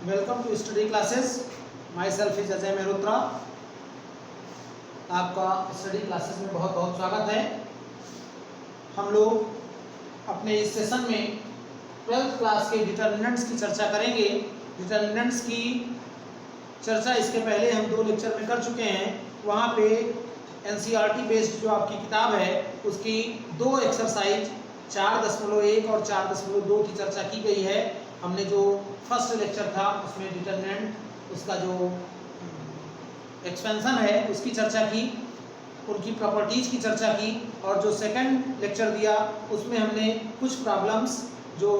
Welcome to study classes. Myself is Ajay Mehrotra. आपका study classes में बहुत बहुत स्वागत है। हम लोग अपने इस सेशन में 12th क्लास के डिटर्मिनेंट्स की चर्चा करेंगे। डिटर्मिनेंट्स की चर्चा इसके पहले हम 2 लेक्चर में कर चुके हैं। वहाँ पे NCERT बेस्ड जो आपकी किताब है उसकी 2 एक्सरसाइज 4.1 और 4.2 की चर्चा की गई है। हमने जो फर्स्ट लेक्चर था उसमें डिटर्मिनेंट उसका जो एक्सपेंशन है उसकी चर्चा की, उनकी प्रॉपर्टीज की चर्चा की, और जो सेकंड लेक्चर दिया उसमें हमने कुछ प्रॉब्लम्स जो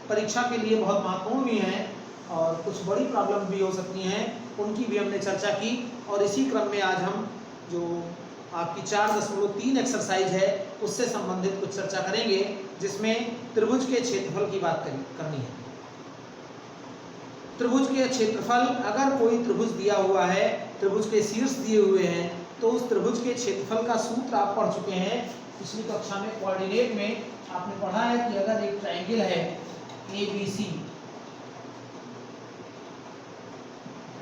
परीक्षा के लिए बहुत महत्वपूर्ण भी हैं और कुछ बड़ी प्रॉब्लम भी हो सकती हैं उनकी भी हमने चर्चा की। और इसी क्रम में आज हम जो आपकी 4.3 एक्सरसाइज है उससे संबंधित कुछ चर्चा करेंगे, जिसमें त्रिभुज के क्षेत्रफल की बात करनी है। त्रिभुज के क्षेत्रफल, अगर कोई त्रिभुज दिया हुआ है, त्रिभुज के शीर्ष दिए हुए हैं, तो उस त्रिभुज के क्षेत्रफल का सूत्र आप पढ़ चुके हैं पिछली कक्षा में। कोऑर्डिनेट में आपने पढ़ा है कि अगर एक ट्रायंगल है ABC,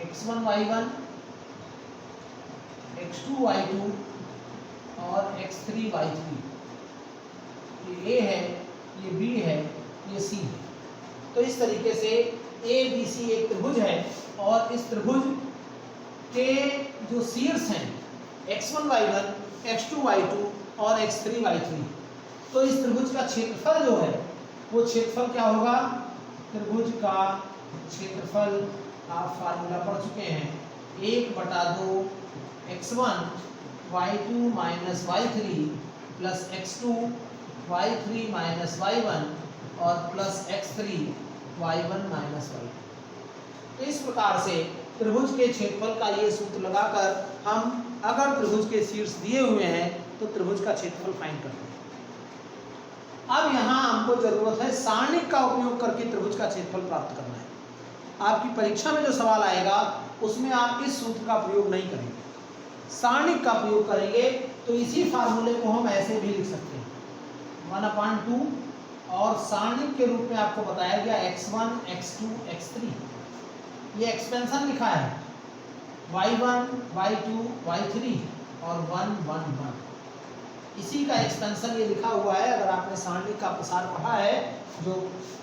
x1 y1 x2 y2 और x3 y3, ये A है, ये B है, ये C है। तो इस तरीके से ABC एक त्रिभुज है और इस त्रिभुज के जो शीर्ष हैं x1 y1 x2 y2 और x3 y3, तो इस त्रिभुज का क्षेत्रफल जो है वो क्षेत्रफल क्या होगा? त्रिभुज का क्षेत्रफल आप फार्मूला पढ़ चुके हैं, 1/2 x1 y2 minus y3 plus x2 y3 minus y1 और plus x3 y1 minus y2। तो इस प्रकार से त्रिभुज के क्षेत्रफल का ये सूत्र लगाकर हम अगर त्रिभुज के शीर्ष दिए हुए हैं तो त्रिभुज का क्षेत्रफल फाइंड करते हैं। अब यहाँ हमको जरूरत है सारणिक का उपयोग करके त्रिभुज का क्षेत्रफल प्राप्त करना है। आपकी परीक्षा में जो सवाल आएगा उसमें आप इस सूत्र का प्रयोग नहीं करेंगे, सारणिक का प्रयोग करेंगे। तो इसी फार्मूले को हम ऐसे भी लिख सकते हैं 1/2, और सारणिक के रूप में आपको बताया गया x1 x2 x3, ये एक्सपेंशन लिखा है y1 y2 y3 और 1 1 1, इसी का एक्सपेंशन ये लिखा हुआ है। अगर आपने सारणिक का प्रसार पढ़ा है, जो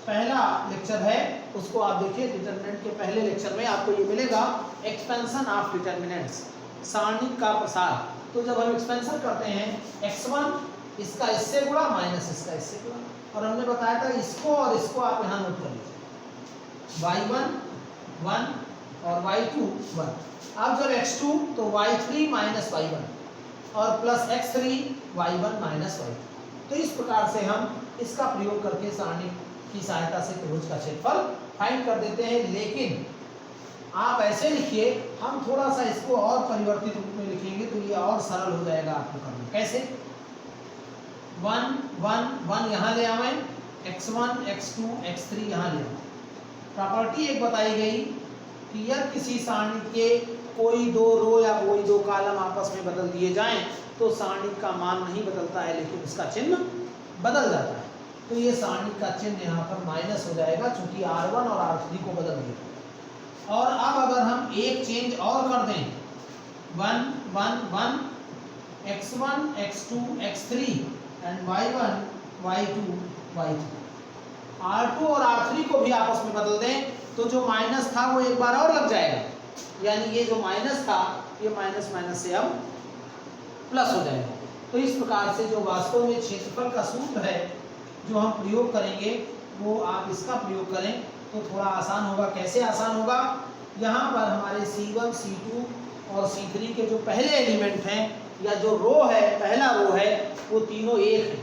पहला लेक्चर है उसको आप देखिए, डिटर्मिनेंट के पहले लेक्चर में आपको ये मिलेगा एक्सपेंशन ऑफ डिटर्मिनेंट्स, सारणिक का प्रसार। तो जब हम एक्सपेंशन करते हैं x1 इसका इससे गुणा माइनस इसका इससे गुणा, और हमने बताया था इसको और इसको आप यहाँ नोट कर लीजिए, y1 1 और y2 1। अब जब x2 तो y3 माइनस y1 और plus x3 y1 minus y2। तो इस प्रकार से हम इसका प्रयोग करके सारणी की सहायता से त्रिभुज का क्षेत्रफल फाइंड कर देते हैं। लेकिन आप ऐसे लिखिए, हम थोड़ा सा इसको और परिवर्तित रूप में लिखेंगे तो ये और सरल हो जाएगा आपको करना। कैसे? 1 1 1 यहाँ ले आवें, x1 x2 x3 यहाँ ले आवें। प्रॉपर्टी एक बताई गई कि यदि किसी सारणी के कोई 2 रो या कोई 2 कॉलम आपस में बदल दिए जाएं तो सारणी का मान नहीं बदलता है, लेकिन उसका चिन्ह बदल जाता है। तो ये सारणी का चिन्ह यहाँ पर माइनस हो जाएगा, चूंकि R1 और R3 को बदल दिया। और अब अगर हम एक चेंज और कर दें 1 1 1 x1 x2 x3 and y1 y2 y3, R2 और R3 को भी आपस में बदल दें तो जो माइनस था वो एक बार और लग जाएगा, यानी ये जो माइनस था ये माइनस माइनस से अब प्लस हो जाएगा। तो इस प्रकार से जो वास्तव में क्षेत्रफल का सूत्र है जो हम प्रयोग करेंगे वो आप इसका प्रयोग करें तो थोड़ा आसान होगा। कैसे आसान होगा? यहाँ पर हमारे C1 C2 और C3 के जो पहले एलिमेंट हैं या जो रो है, पहला रो है, वो तीनों एक हैं।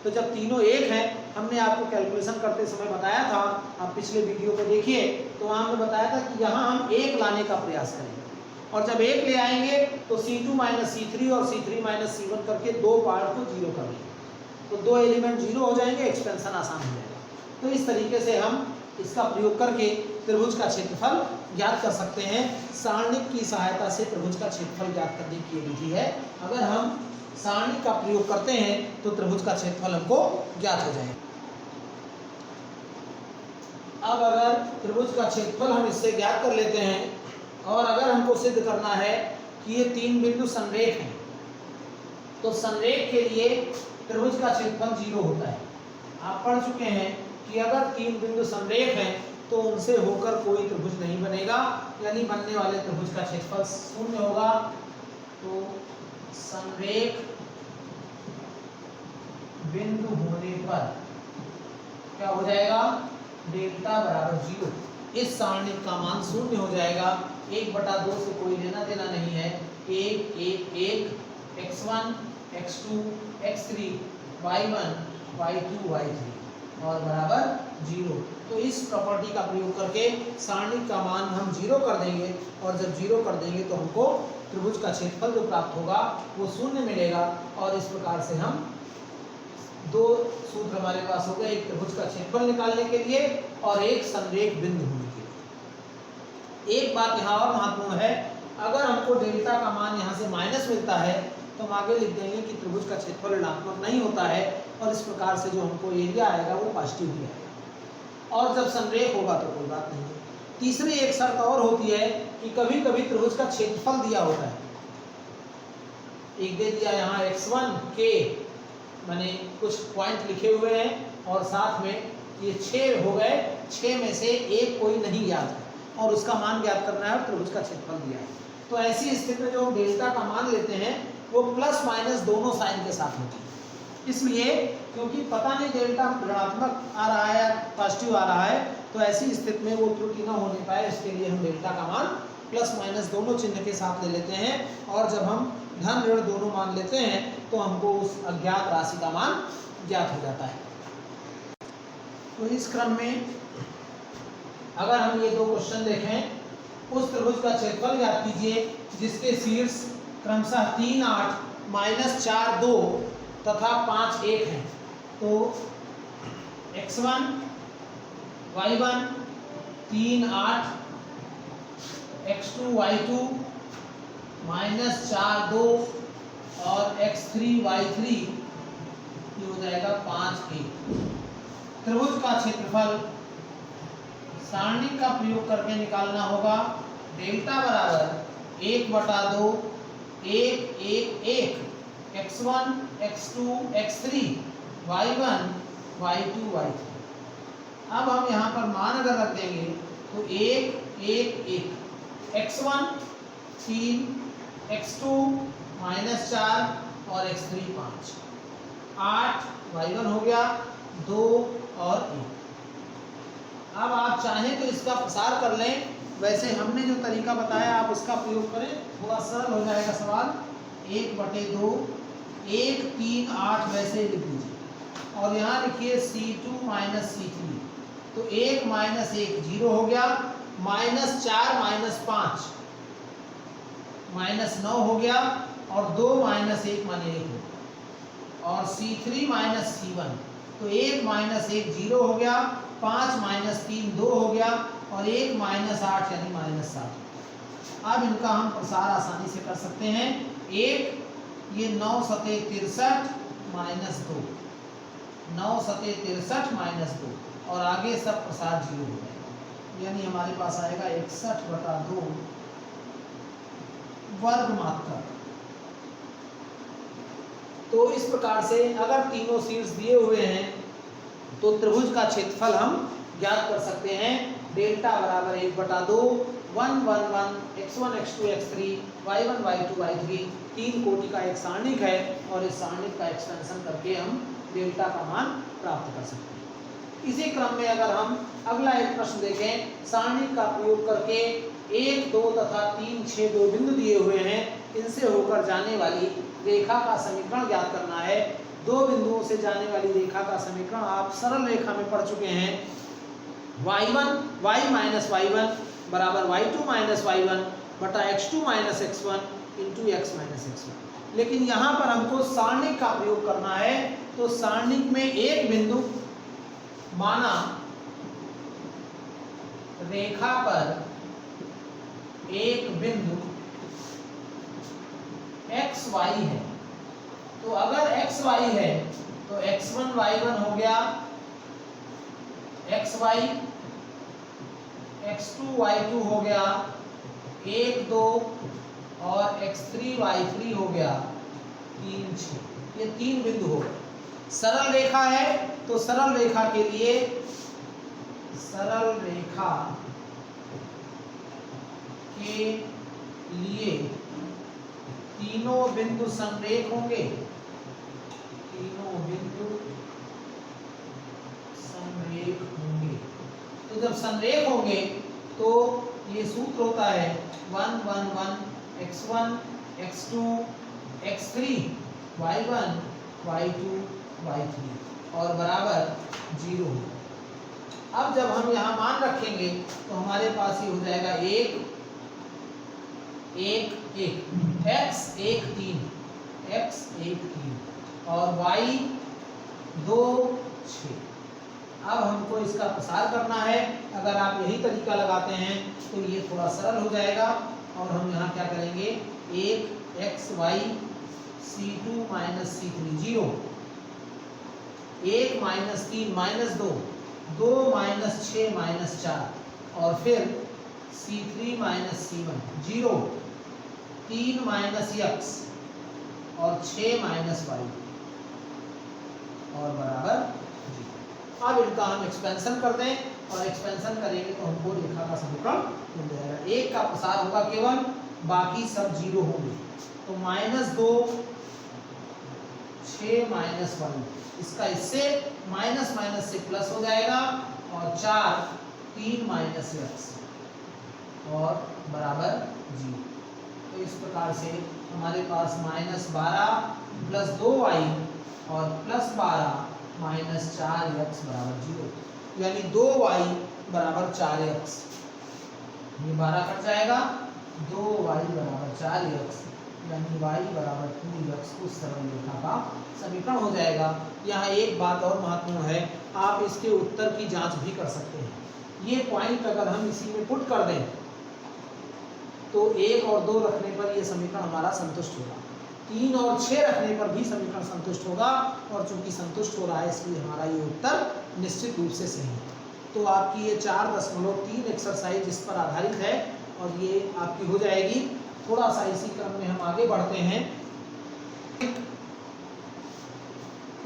तो जब तीनों एक हैं, हमने आपको कैलकुलेशन करते समय बताया था, आप पिछले वीडियो को देखिए, तो वहाँ हमने बताया था कि यहाँ हम एक लाने का प्रयास करेंगे, और जब एक ले आएंगे तो C2 माइनस C3 और C3 माइनस C1 करके 2 पार्ट को 0 कर लेंगे, तो 2 एलिमेंट 0 हो जाएंगे, एक्सपेंशन आसान हो जाएगा। तो इस तरीके से हम इसका प्रयोग करके त्रिभुज का क्षेत्रफल ज्ञात कर सकते हैं। सारणिक की सहायता से त्रिभुज का क्षेत्रफल ज्ञात करने की विधि है। अगर हम सारणिक का प्रयोग करते हैं तो त्रिभुज का क्षेत्रफल हमको ज्ञात हो जाएगा। अब अगर त्रिभुज का क्षेत्रफल हम इससे ज्ञात कर लेते हैं और अगर हमको सिद्ध करना है कि ये तीन बिंदु संरेख हैं, तो संरेख के लिए त्रिभुज का क्षेत्रफल 0 होता है। आप पढ़ चुके हैं कि अगर तीन बिंदु संरेख हैं तो उनसे होकर कोई त्रिभुज नहीं बनेगा, यानी बनने वाले त्रिभुज का क्षेत्रफल 0 होगा। तो संरेख बिंदु होने पर क्या हो जाएगा, डेल्टा बराबर 0। इस सारणिक का मान 0 हो जाएगा। 1/2 से कोई लेना देना नहीं है। 1 1 1 x1 x2 x3 y1 y2 y3 और बराबर 0। तो इस प्रॉपर्टी का प्रयोग करके सारणिक का मान हम 0 कर देंगे और जब 0 कर देंगे तो हमको त्रिभुज का क्षेत्रफल जो प्राप्त होगा वो 0 मिलेगा। और इस प्रकार से हम दो सूत्र हमारे पास हो गए, एक त्रिभुज का क्षेत्रफल निकालने के लिए और एक संरेख बिंदु होने के लिए। एक बात यहाँ और महत्वपूर्ण है, अगर हमको डेल्टा का मान यहाँ से माइनस मिलता है तो हम आगे लिख देंगे कि त्रिभुज का क्षेत्रफल ऋणात्मक नहीं होता है और इस प्रकार से जो हमको एरिया आएगा वो पॉजिटिव ही आएगा। और जब संरेख होगा तो कोई बात नहीं है। तीसरी एक शर्त और होती है कि कभी कभी त्रिभुज का क्षेत्रफल दिया होता है, एक दे दिया यहाँ x1 k, माने कुछ पॉइंट लिखे हुए हैं और साथ में ये 6 हो गए, 6 में से एक कोई नहीं ज्ञात है और उसका मान ज्ञात करना है और त्रिभुज का क्षेत्रफल दिया है। तो ऐसी स्थिति में जो हम डेल्टा का मान लेते हैं वो प्लस माइनस दोनों साइन के साथ होती है। इसलिए क्योंकि पता नहीं डेल्टा ऋणात्मक आ रहा है या पॉजिटिव आ रहा है, तो ऐसी स्थिति में वो त्रुटि न होने पाए इसके लिए हम डेल्टा का मान प्लस माइनस दोनों चिन्ह के साथ ले लेते हैं। और जब हम धन ऋण दोनों मान लेते हैं तो हमको उस अज्ञात राशि का मान ज्ञात हो जाता है। तो इस क्रम में अगर हम ये दो क्वेश्चन देखें, उस त्रिभुज का क्षेत्रफल ज्ञात कीजिए जिसके शीर्ष क्रमशः 3 8 -4 2 तथा 5 1 हैं। तो x1 y1 3 8 x2 y2 -4 2 और x3 y3 ये हो जाएगा 5 1। त्रिभुज का क्षेत्रफल सारणिक का प्रयोग करके निकालना होगा। डेल्टा बराबर 1/2 1 1 1 x1 x2 x3 y1 y2 y3। अब हम यहाँ पर मान अगर रख देंगे तो 1 1 1 x1 3 x2 -4 और x3 5 8 y1 हो गया 2 और 1। अब आप चाहें तो इसका प्रसार कर लें, वैसे हमने जो तरीका बताया आप उसका प्रयोग करें, थोड़ा सरल हो जाएगा सवाल। 1/2 1 3 8 वैसे ही लिख लीजिए और यहाँ लिखिए C2 C3। तो 1 - 1 0 हो गया, -4 -5 -9 हो गया और 2 - 1 माने 1 हो गया और C3 C1। तो 1 - 1 0 हो गया, 5 - 3 2 हो गया और 1 - 8 यानी -7। अब इनका हम प्रसार आसानी से कर सकते हैं। 1 ये 9 सते 63 -2 9 सते 63 -2 और आगे सब प्रसार 0 हो जाएगा, यानी हमारे पास आएगा 61/2 वर्ग मात्रा। तो इस प्रकार से अगर तीनों शीर्ष दिए हुए हैं तो त्रिभुज का क्षेत्रफल हम ज्ञात कर सकते हैं। डेल्टा बराबर 1/2 1 1 1 x1 x2 x3 y1 y2 y3 तीन कोटि का एक सारणिक है और इस सारणिक का एक्सपेंशन करके हम डेल्टा का मान प्राप्त कर सकते हैं। इसी क्रम में अगर हम अगला एक प्रश्न देखें, सारणिक का प्रयोग करके 1 2 तथा 3 6 दो बिंदु दिए हुए हैं, इनसे होकर जाने वाली रेखा का समीकरण ज्ञात करना है। दो बिंदुओं से जाने वाली रेखा का समीकरण आप सरल रेखा में पढ़ चुके हैं। y1 y - y1 बराबर y2 - y1 बटा x2 - x1 into x - x1। लेकिन यहाँ पर हमको सारणिक का प्रयोग करना है, तो सारणिक में एक बिंदु माना रेखा पर एक बिंदु x y है। तो अगर x y है तो x1 y1 हो गया x y x2 y2 हो गया 1 2 और x3 y3 हो गया 3 6। ये 3 बिंदु हो गए। सरल रेखा है तो सरल रेखा के लिए तीनों बिंदु संरेख होंगे। तो जब संरेख होंगे तो ये सूत्र होता है 1 1 1 x1 x2 x3 y1 y2 y3 और बराबर 0। अब जब हम यहाँ मान रखेंगे तो हमारे पास ये हो जाएगा 1 1 1 x 1 3 और y 2 6। अब हमको इसका प्रसार करना है। अगर आप यही तरीका लगाते हैं तो ये थोड़ा सरल हो जाएगा और हम यहाँ क्या करेंगे 1 x y c2 minus c3 0 1 minus 3 minus 2 2 minus 6 minus 4 और फिर c3 minus c1 0 3 minus x और 6 माइनस y और बराबर 0। अब इनका हम एक्सपेंशन कर दें और एक्सपेंशन करेंगे तो हमको रेखा का समीकरण मिल जाएगा। एक का प्रसार होगा केवल, बाकी सब 0 होंगे। तो -2 6 माइनस 1 इसका इससे माइनस माइनस से प्लस हो जाएगा और 4 3 माइनस x और बराबर 0। तो इस प्रकार से हमारे पास -12 प्लस 2y और प्लस 12 माइनस 4x बराबर 0, यानी 2y बराबर 4x। ये 12 कट जाएगा, 2y बराबर 4x यानी y बराबर 2x उस सरल रेखा का समीकरण हो जाएगा। यहाँ एक बात और महत्वपूर्ण है, आप इसके उत्तर की जांच भी कर सकते हैं। ये पॉइंट अगर हम इसी में पुट कर दें तो 1 और 2 रखने पर ये समीकरण हमारा संतुष्ट होगा, 3 और 6 रखने पर भी समीकरण संतुष्ट होगा और चूंकि संतुष्ट हो रहा है इसलिए हमारा ये उत्तर निश्चित रूप से सही है। तो आपकी ये 4.3 एक्सरसाइज इस पर आधारित है और ये आपकी हो जाएगी। थोड़ा सा इसी क्रम में हम आगे बढ़ते हैं।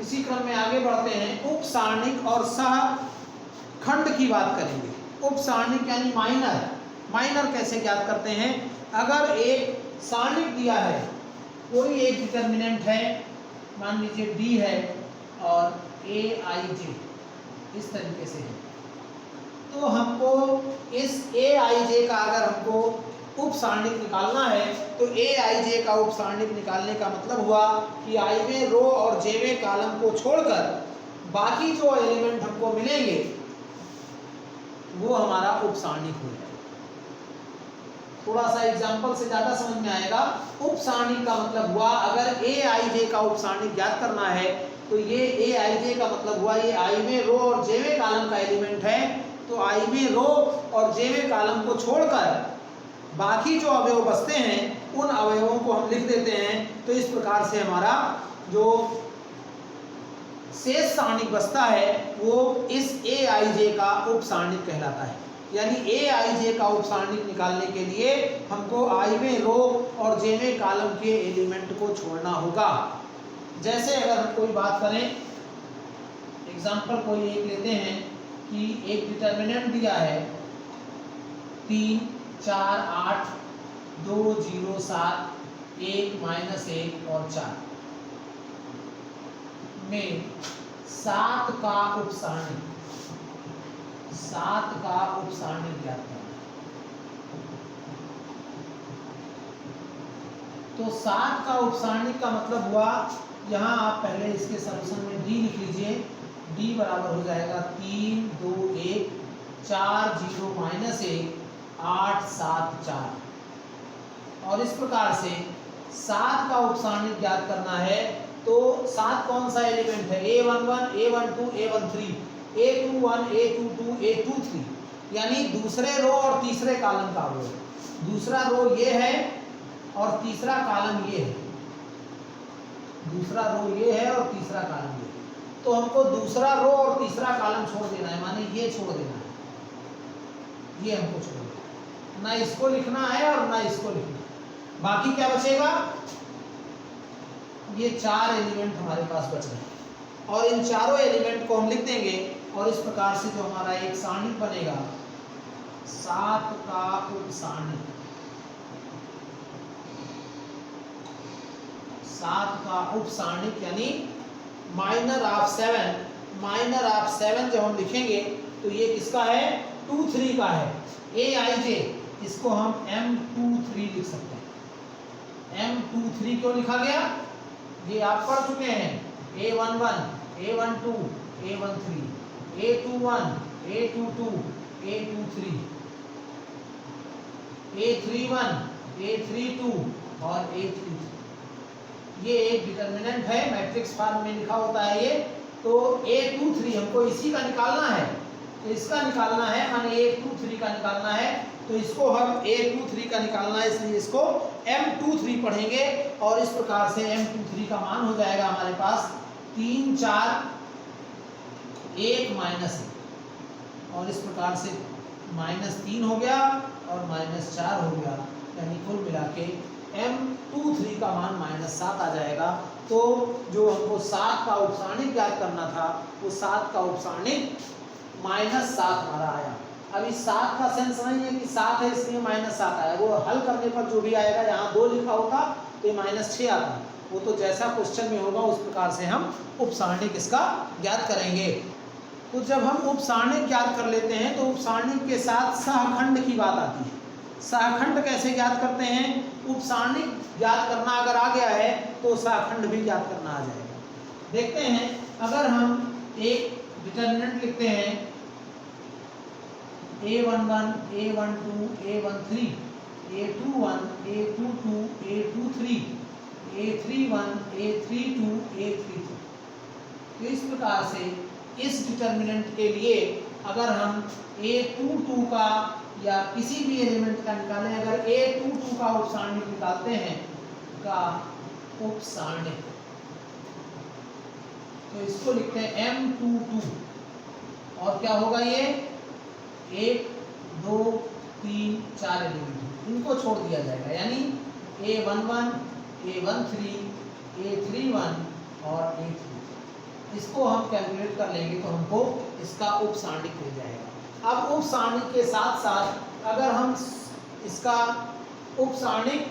इसी क्रम में आगे बढ़ते हैं, उप सारणिक और सहखंड की बात करेंगे। उप सारणिक यानी माइनर कैसे ज्ञात करते हैं? अगर एक सारणिक दिया है, कोई एक डिटर्मिनेंट है, मान लीजिए d है और aij इस तरीके से है, तो हमको इस aij का अगर हमको उप सारणिक निकालना है तो aij का उप सारणिक निकालने का मतलब हुआ कि iवें रो और jवें कॉलम को छोड़कर बाकी जो एलिमेंट हमको मिलेंगे वो हमारा उप सारणिक हो जाएगा। थोड़ा सा एग्जांपल से ज़्यादा समझ में आएगा। उप सारणिक का मतलब हुआ अगर aij का उप सारणिक ज्ञात करना है तो ये aij का मतलब हुआ ये iवें रो और jवें कॉलम का एलिमेंट है, तो iवें रो और jवें कॉलम को छोड़कर बाकी जो अवयव बचते हैं उन अवयवों को हम लिख देते हैं। तो इस प्रकार से हमारा जो शेष सारणिक बचता है वो इस aij का उप सारणिक कहलाता है। यानी aij का उप सारणिक निकालने के लिए हमको iवें रो और jवें कॉलम के एलिमेंट को छोड़ना होगा। जैसे अगर हम कोई बात करें, एग्जांपल कोई एक लेते हैं कि एक डिटर्मिनेंट दिया है 3 4 8 2 0 7 1 -1 और 4 में 7 का उप सारणिक ज्ञात करना। तो 7 का उप सारणिक का मतलब हुआ, यहाँ आप पहले इसके सॉल्यूशन में d लिख लीजिए। d बराबर हो जाएगा 3 2 1 4 0 -1 8 7 4। और इस प्रकार से 7 का उप सारणिक ज्ञात करना है तो 7 कौन सा एलिमेंट है? a11 a12 a13 a21 a22 a23, यानी दूसरे रो और तीसरे कॉलम का अवयव। दूसरा रो ये है और तीसरा कॉलम ये है, दूसरा रो ये है और तीसरा कॉलम ये है। तो हमको दूसरा रो और तीसरा कॉलम छोड़ देना है, माने ये छोड़ देना है। ये हमको छोड़ना, ना इसको लिखना है और ना इसको लिखना है। बाकी क्या बचेगा, ये 4 एलिमेंट हमारे पास बच गए और इन चारों एलिमेंट को हम लिख देंगे और इस प्रकार से जो हमारा एक सारणिक बनेगा 7 का उपसारणिक, 7 का उपसारणिक यानी माइनर ऑफ 7 जब हम लिखेंगे तो ये किसका है, 2 3 का है। Aij इसको हम M23 लिख सकते हैं। M23 क्यों लिखा गया, ये आप पढ़ चुके हैं, A11, A12, A13, A21, A22, A23, A31, A32 और A33। ये एक डिटर्मिनेंट है, मैट्रिक्स फॉर्म में लिखा होता है ये। तो A23 हमको इसी का निकालना है, तो इसका निकालना है, माने A23 का निकालना है, तो इसको हम A23 का निकालना है, इसलिए इसको M23 पढ़ेंगे और इस प्रकार से M23 का मान हो जाएगा हमारे पास 3 4 1 माइनस, और इस प्रकार से -3 हो गया और -4 हो गया, यानी कुल मिला के M23 का मान -7 आ जाएगा। तो जो हमको 7 का उपसारणिक ज्ञात करना था, वो 7 का उपसारणिक -7 हमारा आया। अब इस 7 का सेंस नहीं है कि 7 है इसलिए -7 आया, वो हल करने पर जो भी आएगा, यहाँ 2 लिखा होता तो ये -6 आता, वो तो जैसा क्वेश्चन में होगा उस प्रकार से हम उपसारणिक इसका ज्ञात करेंगे। तो जब हम उपसारणिक ज्ञात कर लेते हैं तो उपसारणिक के साथ सहखंड की बात आती है। सहखंड कैसे ज्ञात करते हैं, उपसारणिक ज्ञात करना अगर आ गया है तो सहखंड भी ज्ञात करना आ जाएगा। देखते हैं, अगर हम एक डिटर्मिनेंट लिखते हैं A11, A12, A13, A21, A22, A23, A31, A32, A33, तो इस प्रकार से इस डिटर्मिनेंट के लिए अगर हम A22 का या किसी भी एलिमेंट का निकालें, अगर A22 का उपसारणिक निकालते हैं, का उपसारणिक, तो इसको लिखते हैं M22, और क्या होगा, ये 1 2 3 4 एलिमेंट, इनको छोड़ दिया जाएगा, यानी A11, A13, A31 और A33, इसको हम कैलकुलेट कर लेंगे तो हमको इसका उपसारणिक मिल जाएगा। अब उपसारणिक के साथ साथ अगर हम इसका उपसारणिक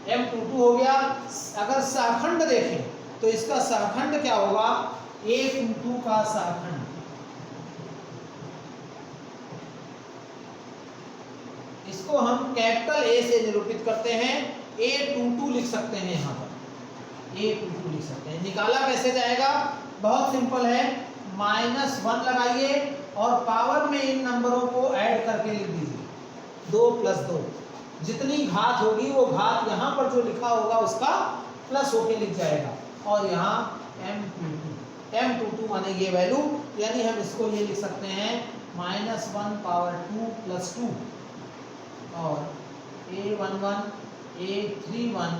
M22 हो गया, अगर सहखंड देखें तो इसका सहखंड क्या होगा, A22 का सहखंड, इसको हम कैपिटल A से निरूपित करते हैं, A22 लिख सकते हैं, यहाँ पर A22 लिख सकते हैं। निकाला कैसे जाएगा, बहुत सिंपल है, -1 लगाइए और पावर में इन नंबरों को ऐड करके लिख दीजिए, 2 + 2, जितनी घात होगी वो घात यहाँ पर जो लिखा होगा उसका प्लस होके लिख जाएगा, और यहाँ M22 माने ये वैल्यू, यानी हम इसको ये लिख सकते हैं -1 पावर 2 + 2 और A11, A31,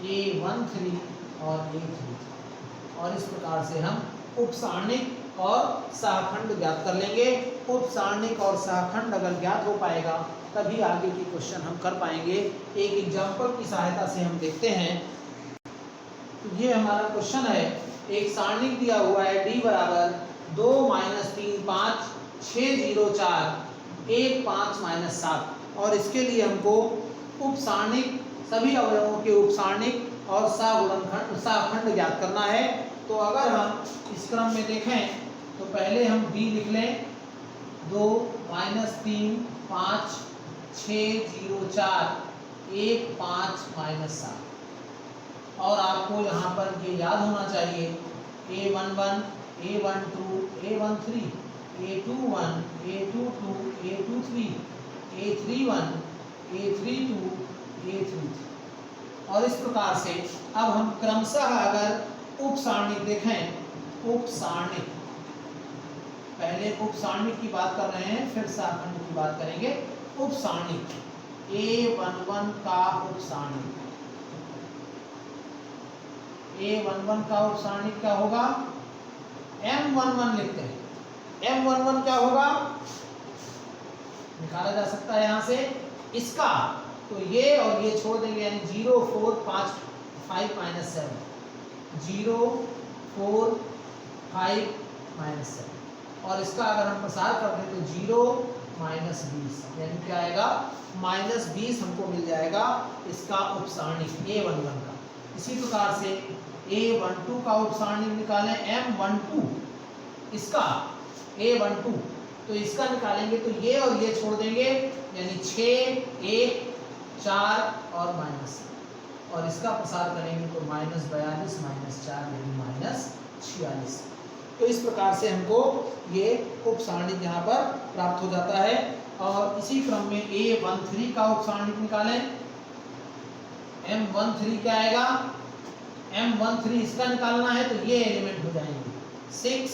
A13 और A33, और इस प्रकार से हम उपसारणिक और सहखंड ज्ञात कर लेंगे। उपसारणिक और सहखंड अगर ज्ञात हो पाएगा तभी आगे की क्वेश्चन हम कर पाएंगे। एक एग्जाम्पल की सहायता से हम देखते हैं। तो ये हमारा क्वेश्चन है, एक सारणिक दिया हुआ है D बराबर 2 - 3 5 6 0 4 1 5 - 7, और इसके लिए हमको उपसारणिक, सभी अवयवों के उपसारणिक और सहखंड ज्ञात करना है। तो अगर हम इस क्रम में देखें तो पहले हम D लिख लें, 2 - 3 5 6 0 4 1 5 - 7, और आपको यहाँ पर ये याद होना चाहिए, A11, A12, A13, A21, A22, A23, A31, A32, A33, और इस प्रकार से अब हम क्रमशः अगर उपसारणिक देखें, उपसारणिक, पहले उपसारणिक की बात कर रहे हैं, फिर सहखंड की बात करेंगे। उपसारणिक A11 का उपसारणिक, A11 का उपसारणिक क्या होगा, M11 लिखते हैं। M11 क्या होगा, निकाला जा सकता है यहाँ से इसका, तो ये और ये छोड़ देंगे, यानी 0 4 5 5 माइनस 7, 0 4 5 माइनस 7, और इसका अगर हम प्रसार कर दें तो 0 माइनस 20, यानी क्या आएगा माइनस 20 हमको मिल जाएगा इसका उपसारणिक A11 का। इसी प्रकार से A12 का उपसारणिक निकालें, M12 इसका A12, तो इसका निकालेंगे तो ये और ये छोड़ देंगे, यानी 6 1 4 और माइनस, और इसका प्रसार करेंगे तो माइनस 42 माइनस 4 यानी माइनस 46। तो इस प्रकार से हमको ये उपसारणिक यहाँ पर प्राप्त हो जाता है। और इसी क्रम में A13 का उपसारणिक निकालें, M13 क्या आएगा, M13 इसका निकालना है तो ये एलिमेंट हो जाएंगे 6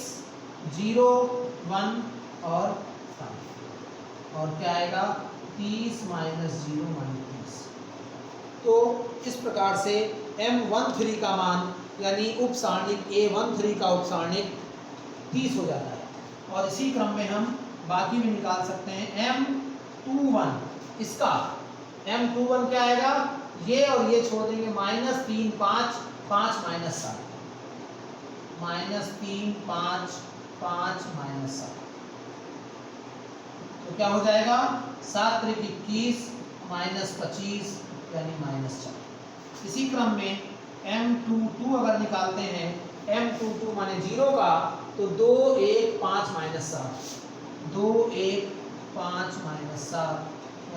0 1 और 5, और क्या आएगा 30 माइनस 0 माइनस 30। तो इस प्रकार से M13 का मान यानी उपसारणिक A13 का उपसारणिक 30 हो जाता है। और इसी क्रम में हम बाकी भी निकाल सकते हैं। M21 इसका M21 क्या आएगा, ये और ये छोड़ देंगे, माइनस 3 5 5 माइनस 7, माइनस 3 5 5 माइनस 7, तो क्या हो जाएगा 7 त्रिक 21 माइनस 25 यानी माइनस 4। इसी क्रम में M22 अगर निकालते हैं, M22 माने 0 का, तो 2 1 5 माइनस 7, 2 1 5 माइनस 7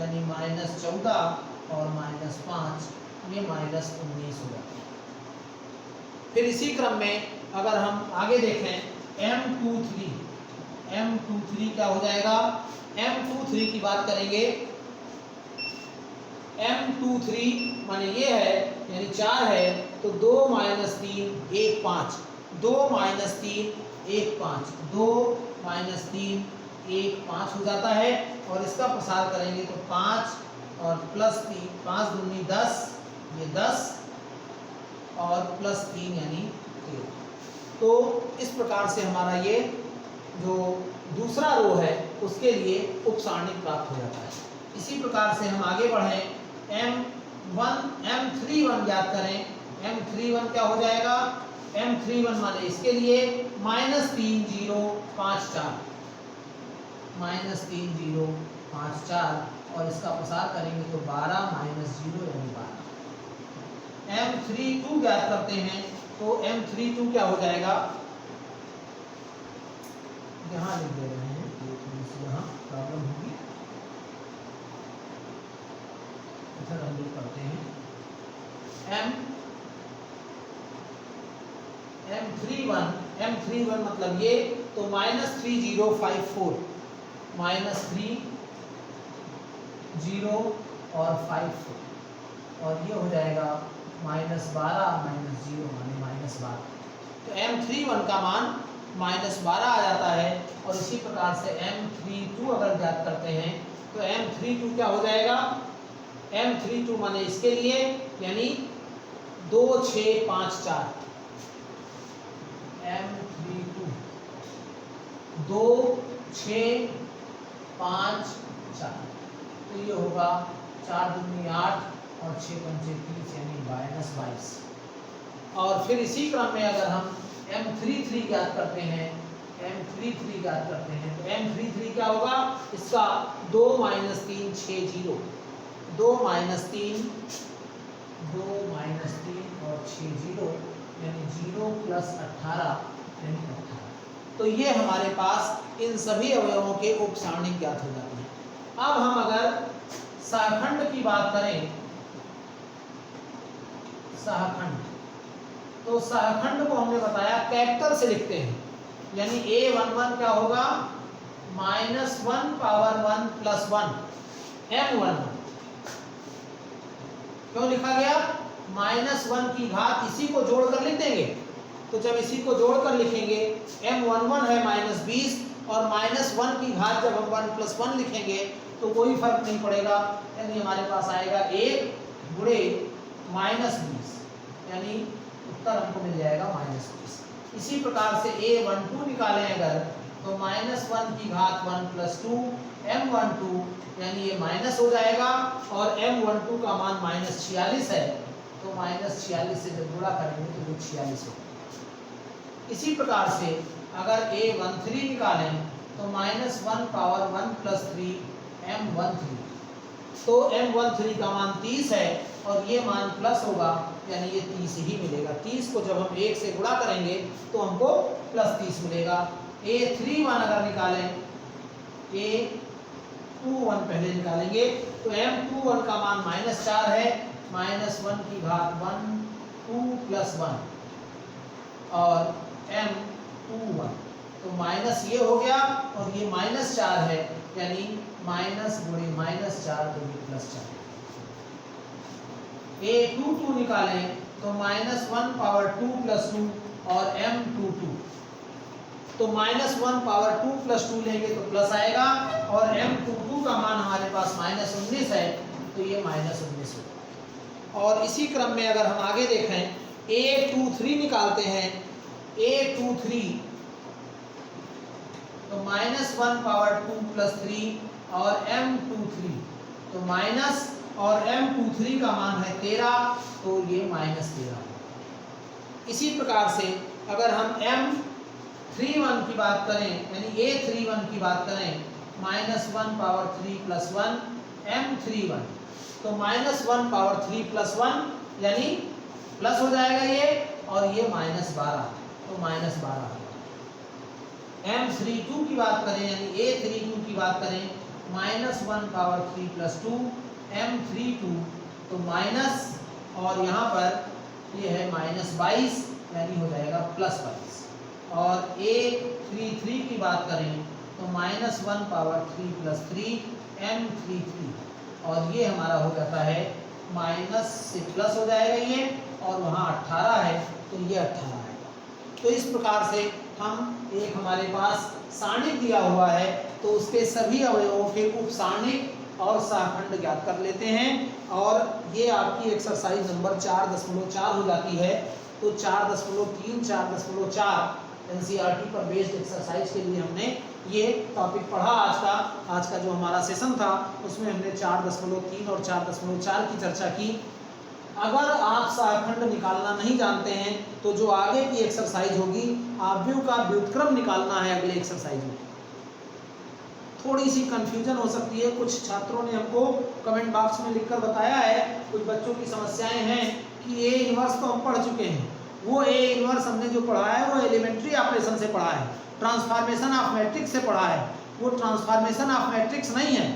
यानी माइनस 14 और माइनस 5, ये माइनस 19 हो जाता है। फिर इसी क्रम में अगर हम आगे देखें M23 क्या हो जाएगा, M23 की बात करेंगे, M23 माने ये है यानी 4 है, तो 2 माइनस 3 1 5, 2 माइनस 3 1 5, 2 माइनस 3 1 5 हो जाता है, और इसका प्रसार करेंगे तो 5 और प्लस 3 5 दूनी 10, ये 10 और प्लस 3 यानी 13। तो इस प्रकार से हमारा ये जो दूसरा रो है उसके लिए उपसारणिक प्राप्त हो जाता है। इसी प्रकार से हम आगे बढ़ें, M31 ज्ञात करें। M31 क्या हो जाएगा, M31 माने इसके लिए माइनस 3 0 5 4, माइनस 3 0 5 4, और इसका प्रसार करेंगे तो 12 माइनस 0 यानी 12। M32 ज्ञात करते हैं, तो M32 क्या हो जाएगा, यहाँ लिख दे रहे हैं, यहाँ प्रॉब्लम होगी, इधर हम लोग करते हैं। M31 मतलब ये, तो माइनस 3 0 5 4, माइनस 3 0 और 5 4, और ये हो जाएगा माइनस 12 माइनस 0 माने माइनस 12। तो M31 का मान माइनस 12 आ जाता है। और इसी प्रकार से M32 अगर ज्ञात करते हैं, तो M32 क्या हो जाएगा, M32 माने इसके लिए यानी 2 6 5 4, M32 2 6 5 4, तो ये होगा 4 दूनी 8 और 6 पंचे 30 यानी माइनस 22। और फिर इसी क्रम में अगर हम M33 ज्ञात करते हैं, M33 ज्ञात करते हैं, तो M33 क्या होगा, इसका 2 माइनस 3 6 0, 2 माइनस 3 और 6 0 यानी 0 प्लस 18 यानी 18। तो ये हमारे पास इन सभी अवयवों के उपसारणिक ज्ञात हो जाते हैं। अब हम अगर सहखंड की बात करें, सहखंड, तो सहखंड को हमने बताया कैपिटल से लिखते हैं, यानी A11 क्या होगा, -1 पावर 1 प्लस 1 M11। क्यों लिखा गया, -1 की घात, इसी को जोड़कर लिख देंगे, तो जब इसी को जोड़कर लिखेंगे M11 है -20, और -1 की घात जब हम 1 प्लस 1 लिखेंगे तो कोई फर्क नहीं पड़ेगा, यानी हमारे पास आएगा 1 गुणे -20, यानी उत्तर हमको मिल जाएगा -20। इसी प्रकार से A12 निकालें अगर, तो -1 की घात 1 + 2 m12, यानी ये माइनस हो जाएगा और m12 का मान -46 है, तो -46 से जब गुणा करेंगे तो ये 46 होगा। इसी प्रकार से अगर a13 निकालें तो -1 पावर 1 + 3 m13, तो m13 का मान 30 है और ये मान प्लस होगा, यानी ये 30 ही मिलेगा। 30 को जब हम 1 से गुणा करेंगे तो हमको +30 मिलेगा। a31 अगर निकालें, a21 पहले निकालेंगे तो m21 का मान -4 है, -1 की घात 1 2 + 1 और m21, तो माइनस ये हो गया और ये -4 है, यानी माइनस गुणे -4 तो ये +4। a22 निकालें तो -1 पावर 2 + 2 और m22, तो -1 पावर 2 + 2 लेंगे तो प्लस आएगा और m22 का मान हमारे पास -19 है, तो ये -19 होगा। और इसी क्रम में अगर हम आगे देखें a23 निकालते हैं, a23 तो -1 पावर 2 + 3 और m23, तो माइनस और m23 का मान है 13, तो ये -13। इसी प्रकार से अगर हम m31 की बात करें, यानी a31 की बात करें, -1 पावर 3 + 1 m31, तो -1 पावर 3 + 1 यानी प्लस हो जाएगा ये, और ये -12, तो -12। m32 की बात करें, यानी a32 की बात करें, -1 पावर 3 + 2 m32, तो माइनस और यहाँ पर ये है -22, यानी हो जाएगा +22। और a33 की बात करें तो -1 पावर 3 + 3 m33, और ये हमारा हो जाता है माइनस से प्लस हो जाएगा ये, और वहाँ 18 है, तो ये 18 आएगा। तो इस प्रकार से हम एक हमारे पास सारणिक दिया हुआ है, तो उसके सभी अवयवों के उपसारणिक और सहखंड ज्ञात कर लेते हैं, और ये आपकी एक्सरसाइज नंबर 4.4 हो जाती है। तो 4.3 4.4 एनसीईआरटी पर बेस्ड एक्सरसाइज के लिए हमने ये टॉपिक पढ़ा। आज का जो हमारा सेशन था उसमें हमने 4.3 और 4.4 की चर्चा की। अगर आप सहखंड निकालना नहीं जानते हैं तो जो आगे की एक्सरसाइज होगी, आव्यूह का व्युत्क्रम निकालना है अगले एक्सरसाइज में। थोड़ी सी कंफ्यूजन हो सकती है, कुछ छात्रों ने हमको कमेंट बॉक्स में लिखकर बताया है, कुछ बच्चों की समस्याएं हैं कि ए इनवर्स तो हम पढ़ चुके हैं, वो ए इनवर्स हमने जो पढ़ा है वो एलिमेंट्री ऑपरेशन से पढ़ा है, ट्रांसफॉर्मेशन ऑफ मैट्रिक्स से पढ़ा है। वो ट्रांसफॉर्मेशन ऑफ मैट्रिक्स नहीं है,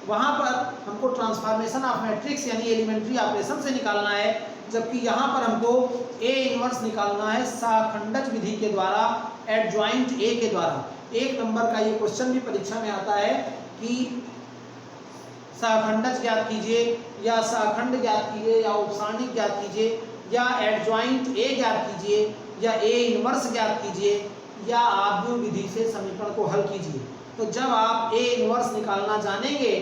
वहाँ पर हमको ट्रांसफॉर्मेशन ऑफ मैट्रिक्स यानी एलिमेंट्री ऑपरेशन से निकालना है, जबकि यहाँ पर हमको ए इनवर्स निकालना है सहखंडज विधि के द्वारा, एडजॉइंट ए के द्वारा। 1 नंबर का ये क्वेश्चन भी परीक्षा में आता है कि सहखंडज ज्ञात कीजिए, या सहखंड ज्ञात कीजिए, या उपसारणिक ज्ञात कीजिए, या एडजॉइंट ए ज्ञात कीजिए, या ए इनवर्स ज्ञात कीजिए, या आव्यूह विधि से समीकरण को हल कीजिए। तो जब आप ए इनवर्स निकालना जानेंगे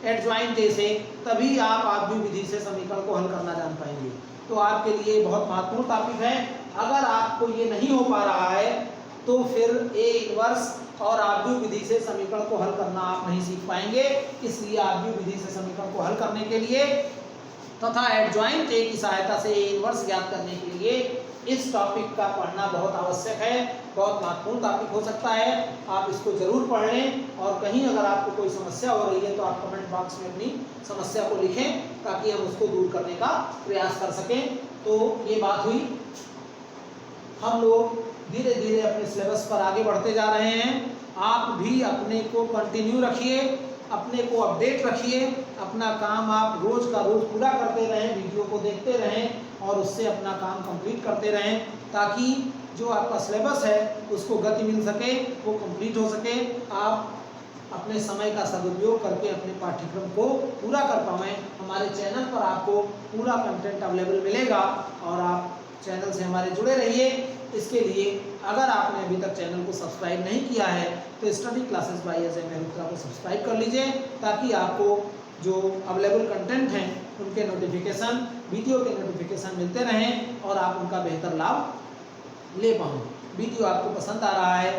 एडजॉइंट ए से, तभी आप आव्यूह विधि से समीकरण को हल करना जान पाएंगे। तो आपके लिए बहुत महत्वपूर्ण टॉपिक है। अगर आपको ये नहीं हो पा रहा है तो फिर ए इनवर्स और आव्यूह विधि से समीकरण को हल करना आप नहीं सीख पाएंगे। इसलिए आव्यूह विधि से समीकरण को हल करने के लिए तथा एडजॉइंट ए की सहायता से ए इनवर्स ज्ञात करने के लिए इस टॉपिक का पढ़ना बहुत आवश्यक है, बहुत महत्वपूर्ण टॉपिक हो सकता है। आप इसको जरूर पढ़ लें, और कहीं अगर आपको कोई समस्या हो रही है तो आप कमेंट बॉक्स में अपनी समस्या को लिखें, ताकि हम उसको दूर करने का प्रयास कर सकें। तो ये बात हुई, हम लोग धीरे धीरे अपने सिलेबस पर आगे बढ़ते जा रहे हैं। आप भी अपने को कंटिन्यू रखिए, अपने को अपडेट रखिए, अपना काम आप रोज का रोज पूरा करते रहें, वीडियो को देखते रहें और उससे अपना काम कंप्लीट करते रहें, ताकि जो आपका सिलेबस है उसको गति मिल सके, वो कंप्लीट हो सके, आप अपने समय का सदुपयोग करके अपने पाठ्यक्रम को पूरा कर पाएँ। हमारे चैनल पर आपको पूरा कंटेंट अवेलेबल मिलेगा, और आप चैनल से हमारे जुड़े रहिए। इसके लिए अगर आपने अभी तक चैनल को सब्सक्राइब नहीं किया है तो study classes bye Ajay Mehrotra को सब्सक्राइब कर लीजिए, ताकि आपको जो अवेलेबल कंटेंट हैं उनके नोटिफिकेशन, वीडियो के नोटिफिकेशन मिलते रहें और आप उनका बेहतर लाभ ले पाएँ। वीडियो आपको पसंद आ रहा है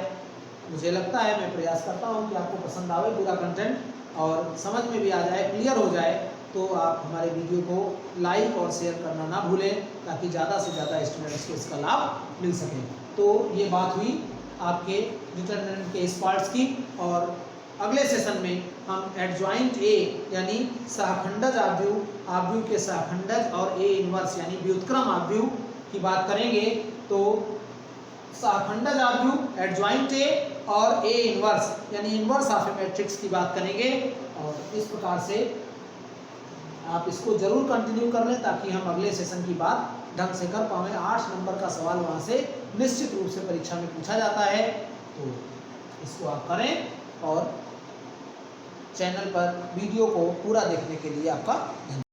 मुझे लगता है, मैं प्रयास करता हूँ कि आपको पसंद आवे पूरा कंटेंट और समझ में भी आ जाए, क्लियर हो जाए। तो आप हमारे वीडियो को लाइक और शेयर करना ना भूलें, ताकि ज़्यादा से ज़्यादा स्टूडेंट्स को इसका लाभ मिल सके। तो ये बात हुई आपके डिटरमिनेंट के इस पार्ट्स की, और अगले सेशन में हम एडजॉइंट ए यानी सहखंडज आव्यूह, आव्यूह के सहखंडज और ए इनवर्स यानी व्युत्क्रम आव्यूह की बात करेंगे। तो सहखंडज आव्यूह, एडजॉइंट ए और ए इनवर्स यानी इनवर्स ऑफ ए मैट्रिक्स की बात करेंगे। और इस प्रकार से आप इसको जरूर कंटिन्यू कर लें, ताकि हम अगले सेशन की बात ढंग से कर पाएँ। 8 नंबर का सवाल वहाँ से निश्चित रूप से परीक्षा में पूछा जाता है, तो इसको आप करें। और चैनल पर वीडियो को पूरा देखने के लिए आपका धन्यवाद।